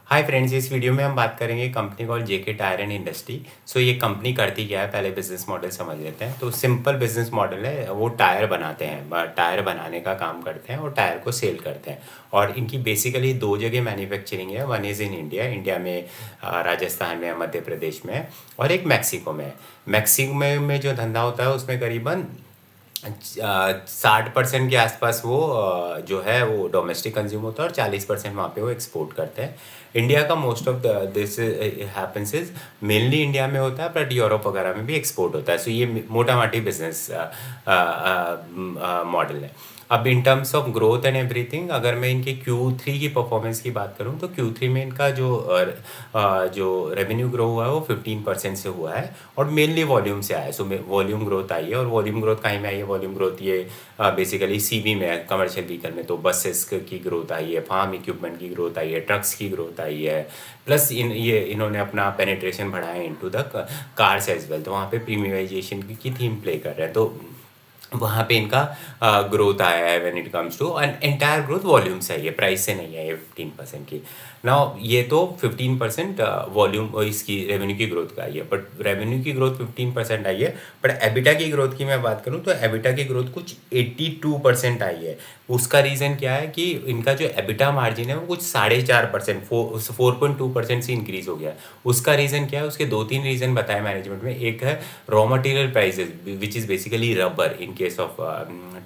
Hi friends, इस video में हम बात करेंगे company call JK tyre and industry. So ये कंपनी करती क्या है, पहले बिजनेस मॉडल समझ लेते हैं। तो सिंपल बिजनेस मॉडल है, वो टायर बनाते हैं, टायर बनाने का काम करते हैं और टायर को सेल करते हैं। और इनकी बेसिकली दो जगह मैन्युफैक्चरिंग है। One is in India, India में राजस्थान में, मध्य प्रदेश में है, और एक मैक्सिको में है। मैक्सिको में जो धंधा होता है उसमें करीबन 60% के आसपास वो जो है वो डोमेस्टिक कंज्यूम होता है और 40% वहाँ पे वो एक्सपोर्ट करते हैं। इंडिया का most of this happens is mainly India में होता है, बट यूरोप वगैरह में भी एक्सपोर्ट होता है। सो ये मोटा माटी बिजनेस मॉडल है। अब इन terms of growth and everything, अगर मैं इनके Q3 की परफॉर्मेंस की बात करूं तो Q3 में इनका जो रेवेन्यू ग्रो हुआ है वो 15% से हुआ है और मेनली वॉल्यूम से आया है। सो वॉल्यूम ग्रोथ आई है। और वॉल्यूम ग्रोथ कहीं में आई है? वॉल्यूम ग्रोथ ये बेसिकली सीवी में है, कमर्शियल व्हीकल में। तो बसेस की ग्रोथ आई है, फार्म इक्विपमेंट की ग्रोथ आई है, ट्रक्स की ग्रोथ आई है। प्लस इन्होंने अपना पेनिट्रेशन बढ़ाया into the cars as well. तो वहाँ पे प्रीमियमाइजेशन की थीम प्ले कर रहे हैं। तो वहाँ पे इनका ग्रोथ आया है when it comes to and entire growth volume से आई है, प्राइस से नहीं है ये 15% की। नाउ ये तो 15% वॉल्यूम इसकी रेवेन्यू की ग्रोथ का आई है, बट रेवेन्यू की ग्रोथ 15% आई है। बट एबिटा की ग्रोथ की मैं बात करूँ तो एबिटा की ग्रोथ कुछ 82% आई है। उसका रीज़न क्या है कि इनका जो एबिटा मार्जिन है वो कुछ 4.5%, 4.2% से इंक्रीज हो गया है। उसका रीज़न क्या है? उसके दो तीन रीज़न बताए मैनेजमेंट में। एक है raw material prices, which is basically rubber in case of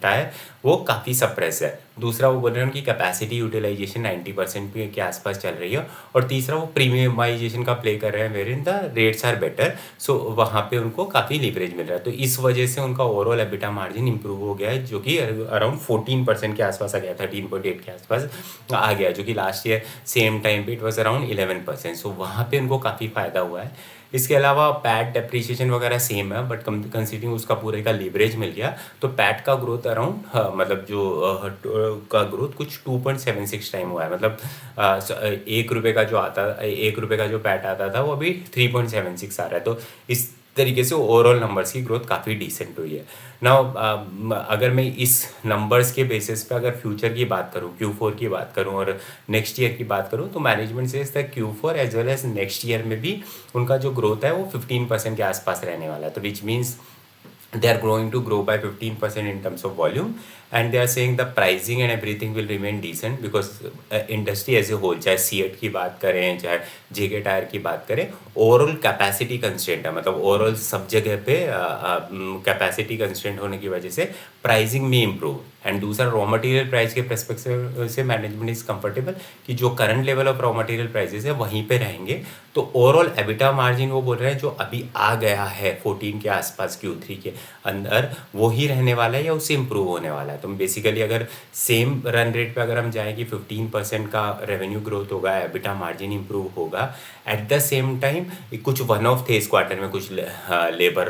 tyre, वो काफ़ी सप्रेस है। दूसरा वो बोल रहे हैं उनकी कैपेसिटी यूटिलाइजेशन 90% के आसपास चल रही है। और तीसरा वो प्रीमियमाइजेशन का प्ले कर रहे हैं, where in the rates are better. So वहाँ पे उनको काफ़ी लीवरेज मिल रहा है। तो इस वजह से उनका ओवरऑल एबिटा मार्जिन इंप्रूव हो गया है, जो कि अराउंड 14% के आसपास आ गया, 13.8 के आसपास आ गया, जो कि लास्ट ईयर सेम टाइम पे इट वॉज अराउंड 11%। सो वहाँ पे उनको काफ़ी फ़ायदा हुआ है। इसके अलावा पैट डेप्रीशिएशन वगैरह सेम है, बट कंसिडरिंग उसका पूरे का लीवरेज मिल गया, तो पैट का ग्रोथ अराउंड मतलब जो का ग्रोथ कुछ 2.76 टाइम हुआ है। मतलब ₹1 का जो आता, ₹1 का जो पैट आता था वो अभी 3.76 आ रहा है। तो इस तरीके से ओवरऑल नंबर्स की ग्रोथ काफ़ी डिसेंट हुई है। नाउ अगर मैं इस नंबर्स के बेसिस पे अगर फ्यूचर की बात करूं, Q4 की बात करूं और नेक्स्ट ईयर की बात करूं, तो मैनेजमेंट से इस तक Q4 as well as next year में भी उनका जो ग्रोथ है वो 15% के आसपास रहने वाला है। तो which means they are going to grow by 15% in terms of volume, and they are saying the pricing and everything will remain decent because industry as a whole, चाहे सीएट की बात करें चाहे जेके टायर की बात करें, ओवरऑल कैपेसिटी कंस्ट्रेंट है। मतलब ओवरऑल सब जगह पे कैपेसिटी कंस्ट्रेंट होने की वजह से प्राइसिंग में इम्प्रूव। एंड दूसरा रॉ मटेरियल प्राइस के परस्पेक्टिव से मैनेजमेंट इज कंफर्टेबल कि जो current level of raw material prices है वहीं पे रहेंगे। तो ओवरऑल एबिटा मार्जिन वो बोल रहे हैं जो अभी आ गया है 14 के आसपास Q3 के अंदर, वो ही रहने वाला है या उससे इम्प्रूव होने वाला है। तो बेसिकली अगर सेम रन रेट पे अगर हम जाएँ कि 15% का रेवेन्यू ग्रोथ होगा, एबिटा मार्जिन इम्प्रूव होगा, एट द सेम टाइम कुछ वन ऑफ थे इस क्वार्टर में, कुछ लेबर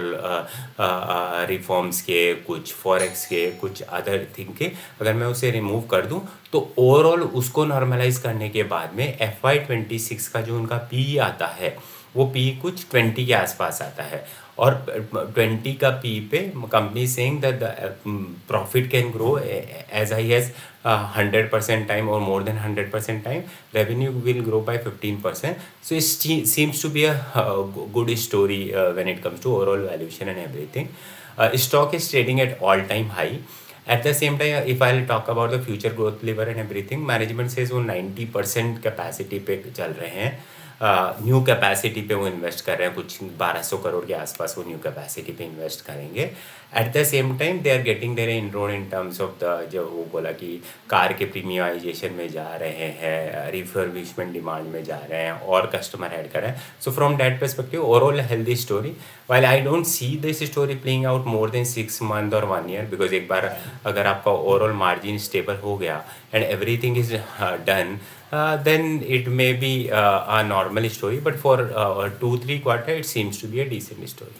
रिफॉर्म्स के, कुछ फॉरेक्स के, कुछ अदर थिंग के, अगर मैं उसे रिमूव कर दूं तो ओवरऑल उसको नॉर्मलाइज करने के बाद में FY26 का जो उनका पी आता है वो पी कुछ 20 के आसपास आता है। और 20 का पी पे company saying that the profit can grow as high as 100% time और more than 100% time, revenue will grow by 15%. So it seems to be a good story when it comes to overall valuation and everything. Stock is trading at all-time high. At the same time, if I'll talk about the future growth lever and everything, management says वो 90% capacity पे चल रहे हैं। New capacity पे वो invest कर रहे हैं, कुछ 1200 करोड़ के आसपास वो न्यू कैपेसिटी पे इन्वेस्ट करेंगे। At the same time they are getting their inroad in terms of the, जो वो बोला कि कार के प्रीमियमाइजेशन में जा रहे हैं, रिफर्बिशमेंट डिमांड में जा रहे हैं और कस्टमर ऐड कर रहे हैं। So from that perspective overall healthy story. While I don't see this story playing out more than 6 month और 1 ईयर, बिकॉज एक बार अगर आपका ओवरऑल मार्जिन स्टेबल हो गया and everything is done, then it may be a normal story, but for 2-3 quarter it seems to be a decent story.